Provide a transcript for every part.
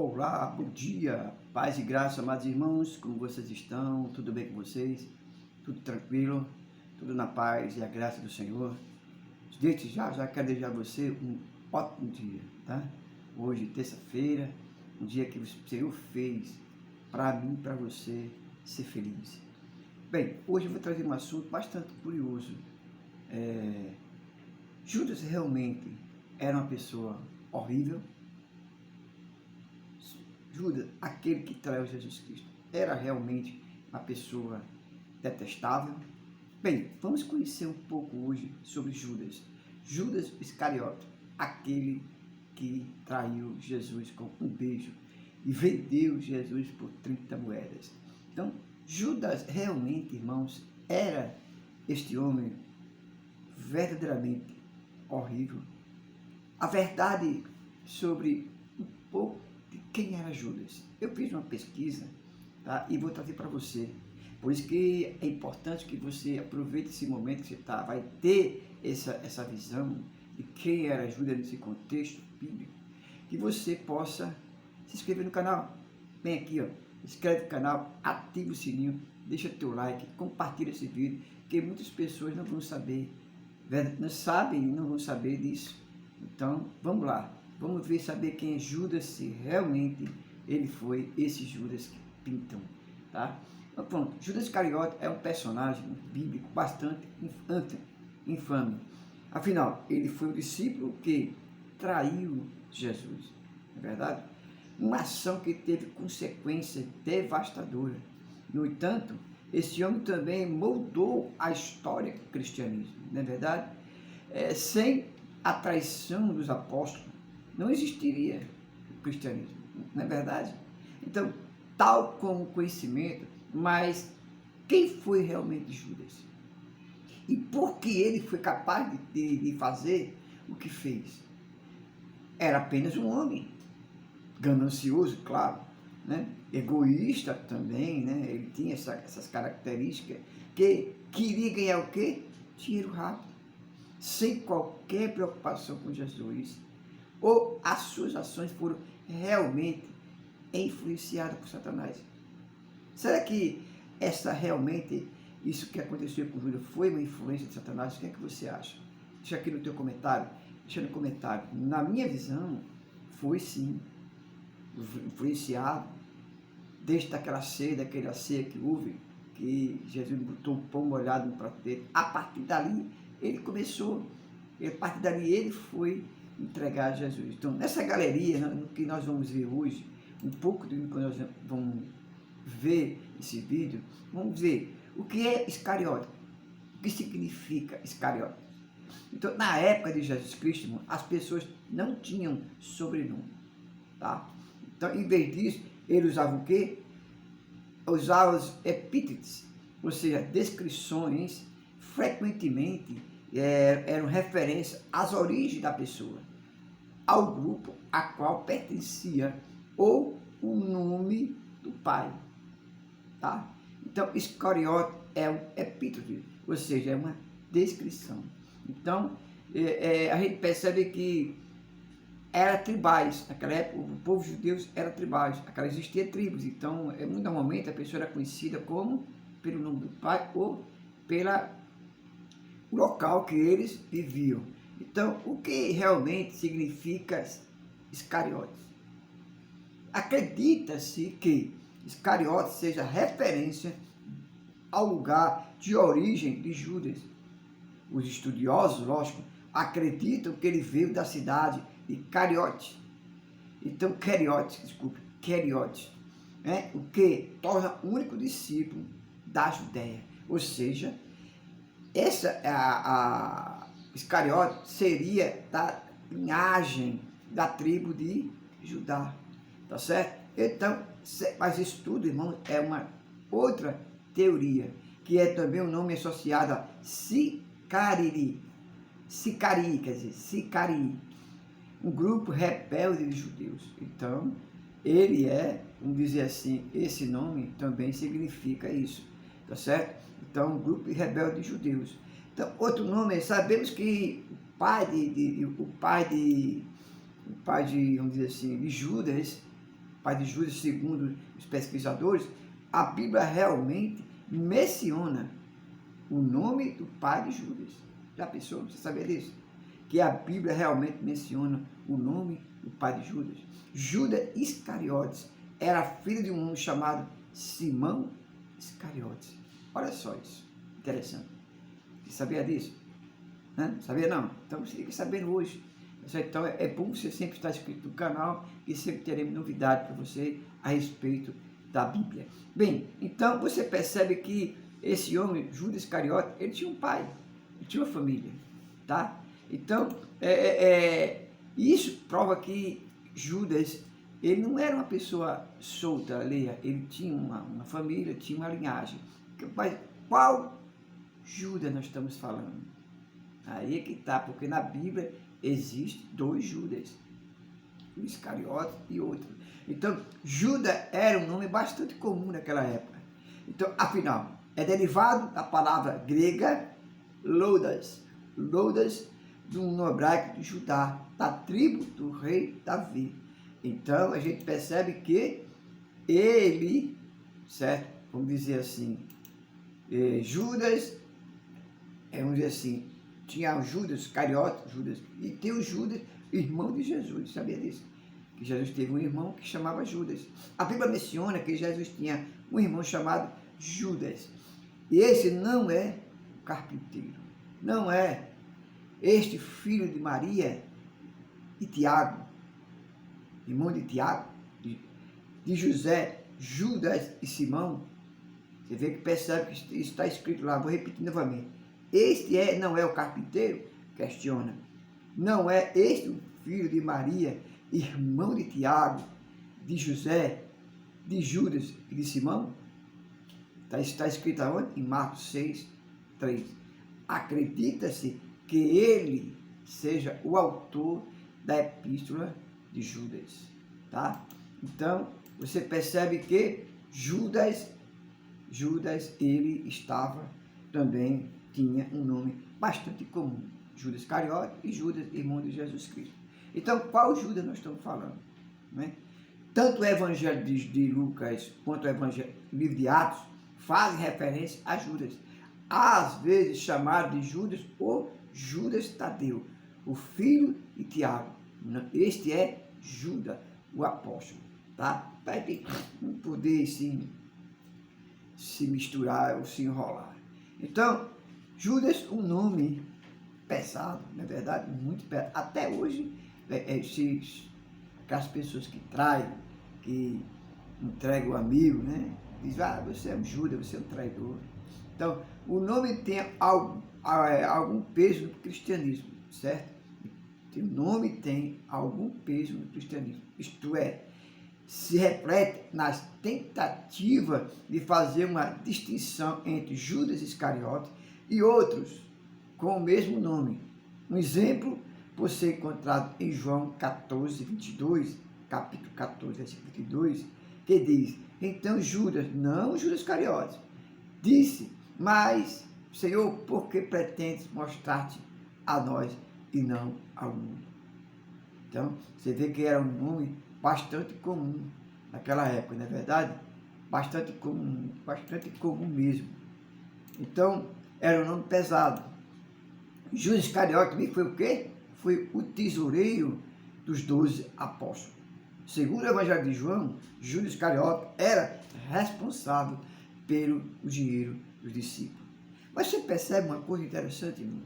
Olá, bom dia, paz e graça, amados irmãos, como vocês estão? Tudo bem com vocês? Tudo tranquilo? Tudo na paz e a graça do Senhor? Desde já quero desejar a você um ótimo dia, tá? Hoje, terça-feira, um dia que o Senhor fez para mim e para você ser feliz. Bem, hoje eu vou trazer um assunto bastante curioso. Judas realmente era uma pessoa horrível? Judas, aquele que traiu Jesus Cristo, era realmente uma pessoa detestável? Bem, vamos conhecer um pouco hoje sobre Judas. Judas Iscariote, aquele que traiu Jesus com um beijo e vendeu Jesus por 30 moedas. Então, Judas realmente, irmãos, era este homem verdadeiramente horrível. A verdade sobre um pouco de quem era Judas. Eu fiz uma pesquisa, tá? E vou trazer para você. Por isso que é importante que você aproveite esse momento que você vai ter essa visão de quem era Judas nesse contexto bíblico, que você possa se inscrever no canal. Vem aqui, ó, inscreve no canal, ativa o sininho, deixa teu like, compartilha esse vídeo, porque muitas pessoas não vão saber, não sabem e não vão saber disso. Então, vamos lá. Vamos ver, saber quem é Judas, se realmente ele foi esse Judas que pintam, tá? Então, pronto, Judas Iscariote é um personagem bíblico bastante infame. Afinal, ele foi o discípulo que traiu Jesus, não é verdade? Uma ação que teve consequência devastadora. No entanto, esse homem também moldou a história do cristianismo, não é verdade? Sem a traição dos apóstolos, não existiria o cristianismo, não é verdade? Então, tal como o conhecimento, mas quem foi realmente Judas? E por que ele foi capaz de fazer o que fez? Era apenas um homem, ganancioso, claro, né? Egoísta também, né? Ele tinha essas características, que queria ganhar o quê? Dinheiro rápido, sem qualquer preocupação com Jesus. Ou as suas ações foram realmente influenciadas por Satanás? Será que isso que aconteceu com Júdas foi uma influência de Satanás? O que é que você acha? Deixa aqui no teu comentário, deixa no comentário. Na minha visão, foi sim influenciado desde aquela ceia que houve, que Jesus botou o pão molhado no prato dele. A partir dali, ele começou, a partir dali ele foi entregar a Jesus. Então, nessa galeria, no que nós vamos ver hoje, um pouco do que nós vamos ver esse vídeo, vamos ver o que é Iscariote, o que significa Iscariote. Então, na época de Jesus Cristo, as pessoas não tinham sobrenome, tá? Então, em vez disso, ele usava o quê? Usava os epítetos, ou seja, descrições, frequentemente eram referência às origens da pessoa, ao grupo a qual pertencia, ou o nome do pai, tá? Então, Iscariote é um epíteto, ou seja, é uma descrição. Então, a gente percebe que era tribais, naquela época o povo judeu era tribais, existia tribos, então normalmente a pessoa era conhecida como pelo nome do pai ou pelo local que eles viviam. Então, o que realmente significa Iscariotes? Acredita-se que Iscariotes seja referência ao lugar de origem de Judas. Os estudiosos, lógico, acreditam que ele veio da cidade de Cariote. Então, Cariote, né? O que torna o único discípulo da Judéia. Ou seja, Iscariote seria da linhagem da tribo de Judá, tá certo? Então, mas isso tudo, irmão, é uma outra teoria, que é também um nome associado a Sicari, um grupo rebelde de judeus. Então, ele vamos dizer assim, esse nome também significa isso, tá certo? Então, um grupo rebelde de judeus. Então, outro nome, sabemos que o pai de, vamos dizer assim, de Judas, pai de Judas, segundo os pesquisadores, a Bíblia realmente menciona o nome do pai de Judas. Já pensou? Você sabia disso? Que a Bíblia realmente menciona o nome do pai de Judas. Judas Iscariotes era filho de um homem chamado Simão Iscariotes. Olha só isso, interessante. Você sabia disso? Sabia não? Então você fica sabendo hoje. Então é bom você sempre estar inscrito no canal e sempre teremos novidade para você a respeito da Bíblia. Bem, então você percebe que esse homem, Judas Iscariote, ele tinha um pai, ele tinha uma família, tá? Então, isso prova que Judas, ele não era uma pessoa solta, alheia, ele tinha uma família, tinha uma linhagem. Mas qual Judas nós estamos falando? Aí é que está, porque na Bíblia existem dois Judas, um Iscariote e outro. Então, Judas era um nome bastante comum naquela época. Então, afinal, é derivado da palavra grega Loudas, do nome hebraico de Judá, da tribo do rei Davi. Então, a gente percebe que ele, certo? Vamos dizer assim, Judas, vamos dizer assim, tinha o Judas Iscariote, e tem o Judas, irmão de Jesus, sabia disso? Que Jesus teve um irmão que chamava Judas. A Bíblia menciona que Jesus tinha um irmão chamado Judas. E esse não é o carpinteiro, não é este filho de Maria e Tiago, irmão de Tiago, de José, Judas e Simão. Você vê que percebe que isso está escrito lá, vou repetir novamente. Este não é o carpinteiro? Questiona. Não é este o filho de Maria, irmão de Tiago, de José, de Judas e de Simão? Está escrito aonde? Em Marcos 6, 3. Acredita-se que ele seja o autor da epístola de Judas, tá? Então, você percebe que Judas, ele estava também, tinha um nome bastante comum, Judas Iscariote e Judas, irmão de Jesus Cristo. Então, qual Judas nós estamos falando? Né? Tanto o Evangelho de Lucas quanto o Evangelho, livro de Atos fazem referência a Judas, às vezes chamado de Judas ou Judas Tadeu, o filho de Tiago. Este é Judas, o apóstolo, tá? Para não poder se misturar ou se enrolar. Então, Judas, um nome pesado, na verdade, muito pesado. Até hoje, aquelas pessoas que traem, que entregam o amigo, né? Diz, você é um Judas, você é um traidor. Então, o nome tem algum peso no cristianismo, certo? O nome tem algum peso no cristianismo. Isto é, se reflete nas tentativas de fazer uma distinção entre Judas Iscariote e outros com o mesmo nome. Um exemplo pode ser encontrado em João 14, 22, capítulo 14, versículo 22, que diz, então Judas, não Judas Iscariote, disse, mas, Senhor, por que pretendes mostrar-te a nós e não ao mundo? Então, você vê que era um nome bastante comum naquela época, não é verdade? Bastante comum mesmo. Então, era um nome pesado. Judas Iscariote também foi o quê? Foi o tesoureiro dos 12 apóstolos. Segundo o Evangelho de João, Judas Iscariote era responsável pelo dinheiro dos discípulos. Mas você percebe uma coisa interessante, irmão?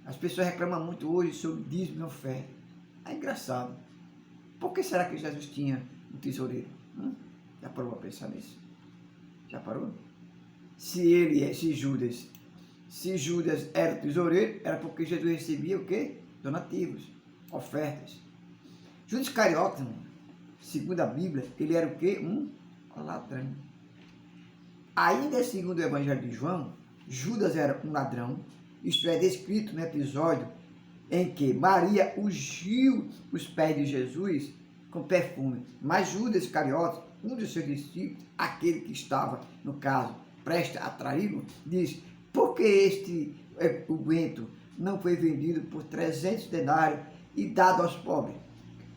As pessoas reclamam muito hoje sobre dízimo e oferta. É engraçado. Por que será que Jesus tinha um tesoureiro? Já parou para pensar nisso? Já parou? Se Judas era o tesoureiro, era porque Jesus recebia o quê? Donativos, ofertas. Judas Iscariote, segundo a Bíblia, ele era o quê? Um ladrão. Ainda segundo o Evangelho de João, Judas era um ladrão. Isto é descrito no episódio em que Maria ungiu os pés de Jesus com perfume. Mas Judas Iscariote, um dos seus discípulos, aquele que estava, no caso, prestes a traí-lo, diz, por que este unguento não foi vendido por 300 denários e dado aos pobres?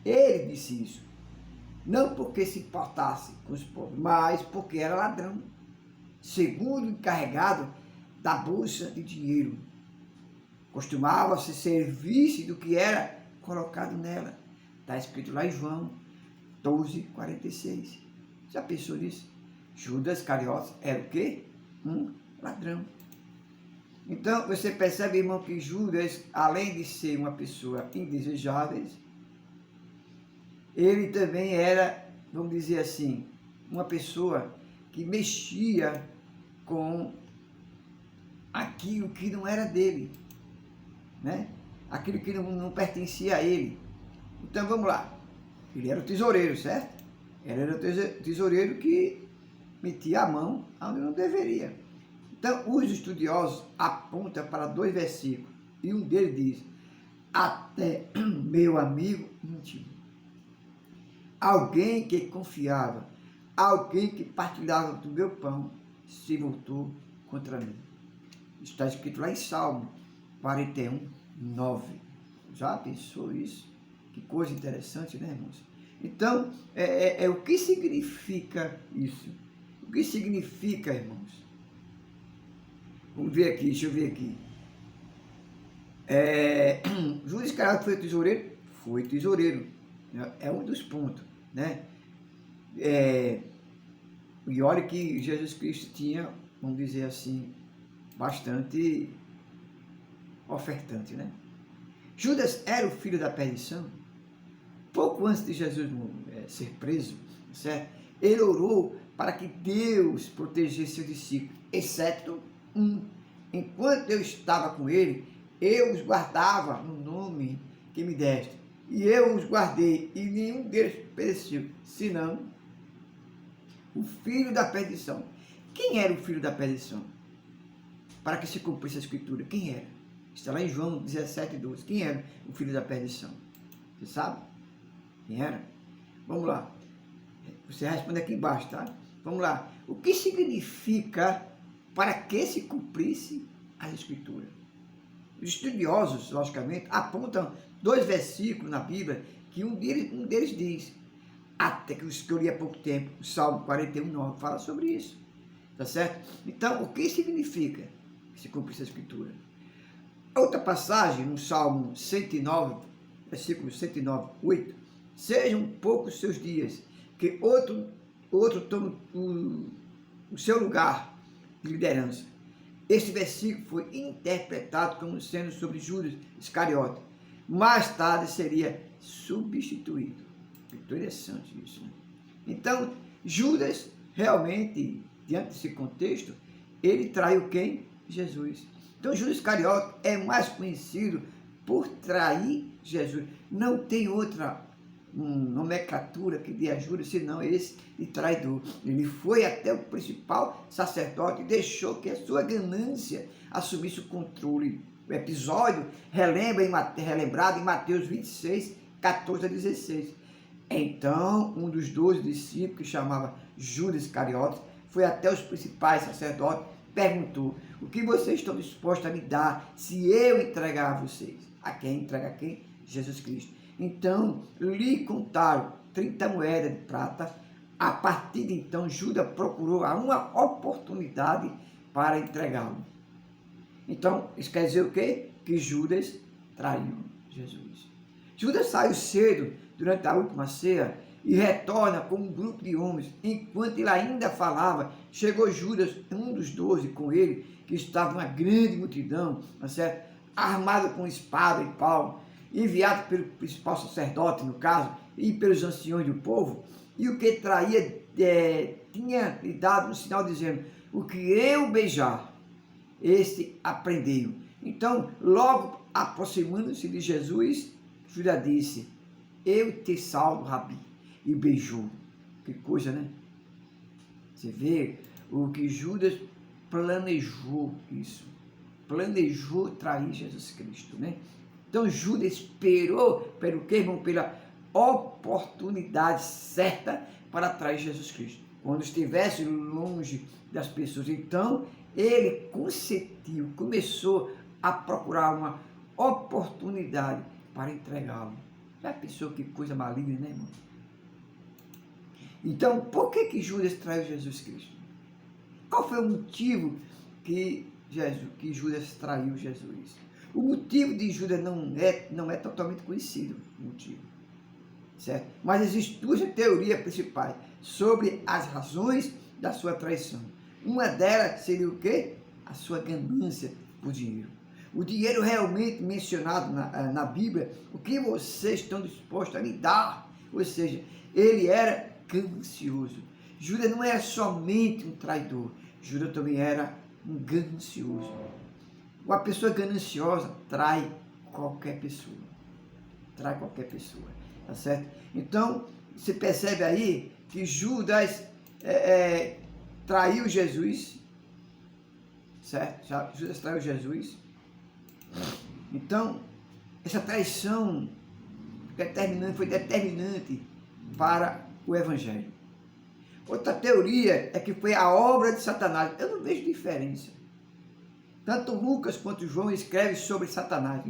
Ele disse isso. não porque se importasse com os pobres, mas porque era ladrão, segundo encarregado da bolsa de dinheiro. Costumava se servir do que era colocado nela. Está escrito lá em João 12:46. Já pensou nisso? Judas Iscariotes era o quê? Um ladrão. Então, você percebe, irmão, que Judas, além de ser uma pessoa indesejável, ele também era, vamos dizer assim, uma pessoa que mexia com aquilo que não era dele, né? Aquilo que não pertencia a ele. Então, vamos lá. Ele era o tesoureiro, certo? Ele era o tesoureiro que metia a mão onde não deveria. Então, os estudiosos apontam para 2 versículos, e um deles diz: até meu amigo íntimo, alguém que confiava, alguém que partilhava do meu pão, se voltou contra mim. Está escrito lá em Salmo 41:9. Já pensou isso? Que coisa interessante, né, irmãos? Então, o que significa isso? O que significa, irmãos? Vamos ver aqui, deixa eu ver aqui. Judas Iscariotes foi tesoureiro? Foi tesoureiro. É um dos pontos, né? E olha que Jesus Cristo tinha, vamos dizer assim, bastante ofertante, né? Judas era o filho da perdição. Pouco antes de Jesus ser preso, certo? Ele orou para que Deus protegesse seus discípulos, exceto um. Enquanto eu estava com ele, eu os guardava no nome que me deste. E eu os guardei, e nenhum deles pereceu, senão o filho da perdição. Quem era o filho da perdição? Para que se cumprisse a escritura, quem era? Está lá em João 17:12. Quem era o filho da perdição? Você sabe? Quem era? Vamos lá. Você responde aqui embaixo, tá? Vamos lá. O que significa para que se cumprisse a escritura? Os estudiosos, logicamente, apontam 2 versículos na Bíblia que um deles diz, até que eu li há pouco tempo, o Salmo 41:9 fala sobre isso. Tá certo? Então, o que significa que se cumprisse a escritura? Outra passagem, no Salmo 109, versículo 109:8, sejam poucos seus dias, que outro tome o seu lugar de liderança. Este versículo foi interpretado como sendo sobre Judas Iscariotes. Mais tarde seria substituído. Interessante isso, né? Então, Judas, realmente, diante desse contexto, ele traiu quem? Jesus. Então, Judas Iscariotes é mais conhecido por trair Jesus. Não tem outra nomenclatura que dê a Judas, senão esse de traidor. Ele foi até o principal sacerdote e deixou que a sua ganância assumisse o controle. O episódio relembrado em Mateus 26:14-16. Então, um dos 12 discípulos, que chamava Judas Iscariotes, foi até os principais sacerdotes, perguntou: o que vocês estão dispostos a me dar se eu entregar a vocês? A quem? Entrega a quem? Jesus Cristo. Então, lhe contaram 30 moedas de prata. A partir de então, Judas procurou uma oportunidade para entregá-lo. Então, isso quer dizer o quê? Que Judas traiu Jesus. Judas saiu cedo durante a última ceia e retorna com um grupo de homens. Enquanto ele ainda falava, chegou Judas, um dos 12, com ele, que estava uma grande multidão, tá certo? Armado com espada e pau, enviado pelo principal sacerdote, no caso, e pelos anciões do povo, e o que traía tinha lhe dado um sinal dizendo: o que eu beijar, este aprendeu. Então, logo aproximando-se de Jesus, Judas disse: eu te salvo, Rabi, e beijou. Que coisa, né? Você vê o que Judas planejou isso. Planejou trair Jesus Cristo, né? Então Judas esperou pelo quê, irmão? Pela oportunidade certa para trair Jesus Cristo. Quando estivesse longe das pessoas, então ele consentiu, começou a procurar uma oportunidade para entregá-lo. Já pensou que coisa maligna, né, irmão? Então, por que Judas traiu Jesus Cristo? Qual foi o motivo que Judas traiu Jesus? O motivo de Judas não é totalmente conhecido, o motivo, certo? Mas existem duas teorias principais sobre as razões da sua traição. Uma delas seria o quê? A sua ganância por dinheiro. O dinheiro realmente mencionado na Bíblia, o que vocês estão dispostos a me dar? Ou seja, ele era ganancioso. Judas não era somente um traidor, Judas também era um ganancioso. Uma pessoa gananciosa trai qualquer pessoa. Trai qualquer pessoa, tá certo? Então, você percebe aí que Judas traiu Jesus, certo? Judas traiu Jesus. Então, essa traição foi determinante para o Evangelho. Outra teoria é que foi a obra de Satanás. Eu não vejo diferença. Tanto Lucas quanto João escrevem sobre Satanás,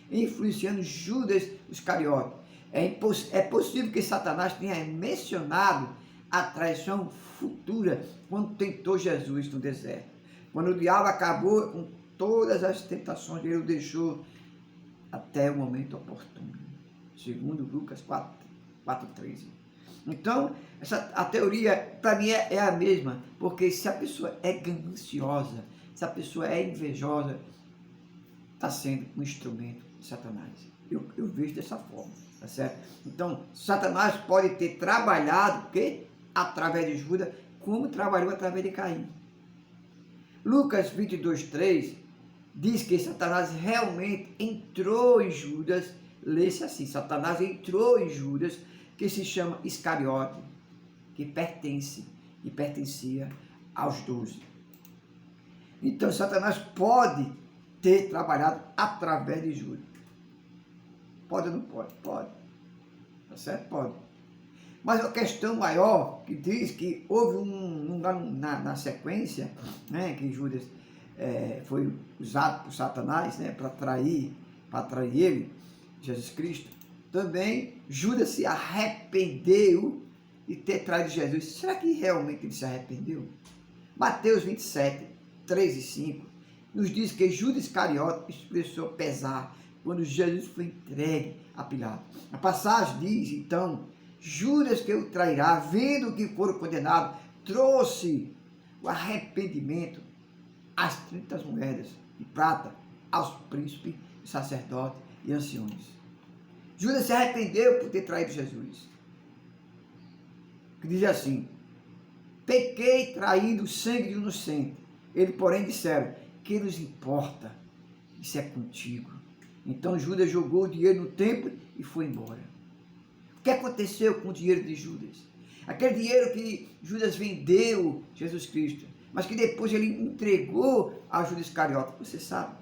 influenciando Judas Iscariote. É possível que Satanás tenha mencionado a traição futura quando tentou Jesus no deserto. Quando o diabo acabou com todas as tentações, ele o deixou até o momento oportuno. Segundo Lucas 4:13. Então, a teoria, para mim, é a mesma, porque se a pessoa é gananciosa, se a pessoa é invejosa, está sendo um instrumento de Satanás. Eu vejo dessa forma, tá certo? Então, Satanás pode ter trabalhado, através de Judas, como trabalhou através de Caim. Lucas 22:3 diz que Satanás realmente entrou em Judas, lê-se assim, Satanás entrou em Judas, que se chama Iscariote, que pertencia aos 12. Então, Satanás pode ter trabalhado através de Judas. Pode ou não pode? Pode. Tá certo? Pode. Mas a questão maior, que diz que houve na sequência, né, que Judas foi usado por Satanás, né, para atrair ele, Jesus Cristo. Também Judas se arrependeu de ter traído Jesus. Será que realmente ele se arrependeu? Mateus 27:3 e 5 nos diz que Judas Iscariote expressou pesar quando Jesus foi entregue a Pilatos. A passagem diz, então, Judas, que o trairá, vendo que foram condenados, trouxe o arrependimento às 30 moedas de prata aos príncipes, sacerdotes e anciões. Judas se arrependeu por ter traído Jesus. Que diz assim: pequei traindo o sangue de um inocente. Ele, porém, disseram: que nos importa? Isso é contigo. Então Judas jogou o dinheiro no templo e foi embora. O que aconteceu com o dinheiro de Judas? Aquele dinheiro que Judas vendeu Jesus Cristo, mas que depois ele entregou a Judas Iscariote. Você sabe?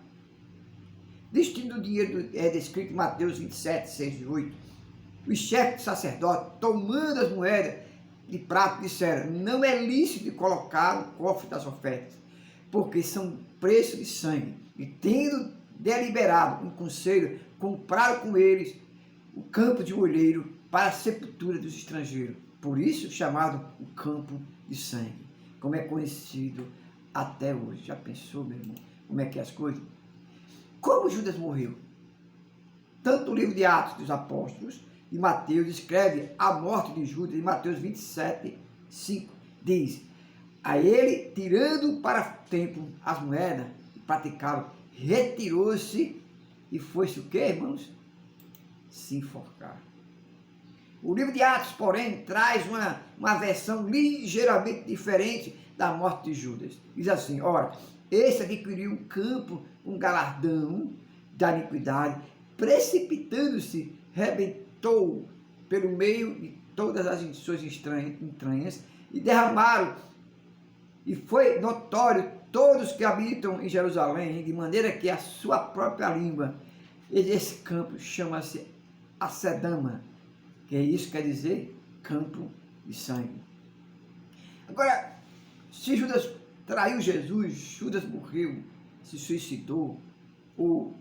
O destino do dinheiro é descrito em Mateus 27:6 e 8. Os chefes de sacerdote, tomando as moedas de prata, disseram: não é lícito colocar no cofre das ofertas, porque são preço de sangue. E tendo deliberado um conselho, compraram com eles o campo de olheiro para a sepultura dos estrangeiros. Por isso chamado o campo de sangue, como é conhecido até hoje. Já pensou, meu irmão, como é que é as coisas? Como Judas morreu? Tanto o livro de Atos dos Apóstolos e Mateus descreve a morte de Judas em Mateus 27:5. Diz: a ele, tirando para o templo as moedas e praticaram, retirou-se e foi-se o quê, irmãos? Se enforcar. O livro de Atos, porém, traz uma versão ligeiramente diferente da morte de Judas. Diz assim: ora, esse adquiriu um campo, um galardão da iniquidade, precipitando-se, rebentou pelo meio de todas as suas entranhas e derramaram, e foi notório todos que habitam em Jerusalém, de maneira que a sua própria língua, esse campo chama-se Acedama, que é isso que quer dizer campo de sangue. Agora, se Judas traiu Jesus, Judas morreu, se suicidou, ou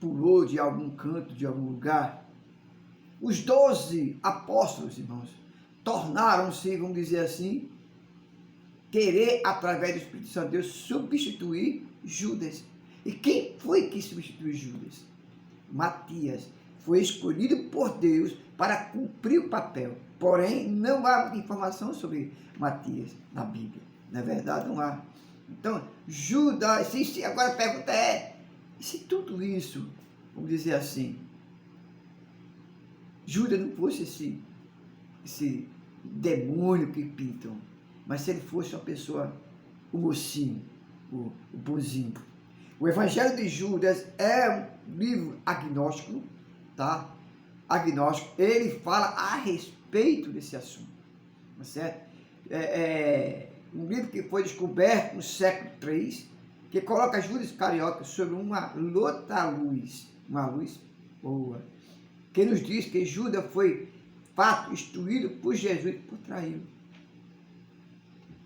pulou de algum canto, de algum lugar, os 12 apóstolos, irmãos, tornaram-se, vamos dizer assim, querer, através do Espírito Santo de Deus, substituir Judas. E quem foi que substituiu Judas? Matias. Foi escolhido por Deus para cumprir o papel. Porém, não há informação sobre Matias na Bíblia. Na verdade, não há. Então, Judas, agora a pergunta é, e se tudo isso, vamos dizer assim, Judas não fosse esse demônio que pintam, mas se ele fosse uma pessoa, o mocinho, o bonzinho. O Evangelho de Judas é um livro agnóstico, tá? Agnóstico, ele fala a respeito desse assunto, tá certo? Um livro que foi descoberto no século III, que coloca Judas Iscariote sobre uma luz boa, que nos diz que Judas foi fato instruído por Jesus por traí-lo.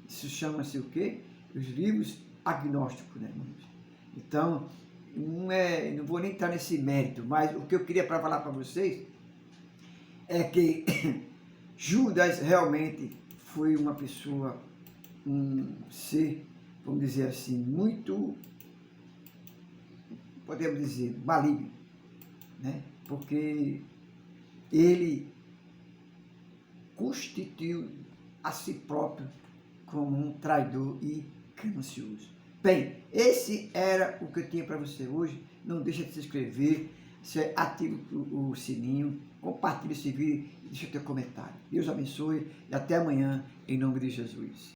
Isso chama-se o quê? Os livros agnósticos, né, irmãos? Então, não vou nem entrar nesse mérito, mas o que eu queria falar para vocês é que Judas realmente foi uma pessoa, um ser, vamos dizer assim, muito, podemos dizer, maligno, né? Porque ele constituiu a si próprio como um traidor e ganancioso. Bem, esse era o que eu tinha para você hoje. Não deixa de se inscrever, ative o sininho, compartilhe esse vídeo e deixa o teu comentário. Deus abençoe e até amanhã, em nome de Jesus.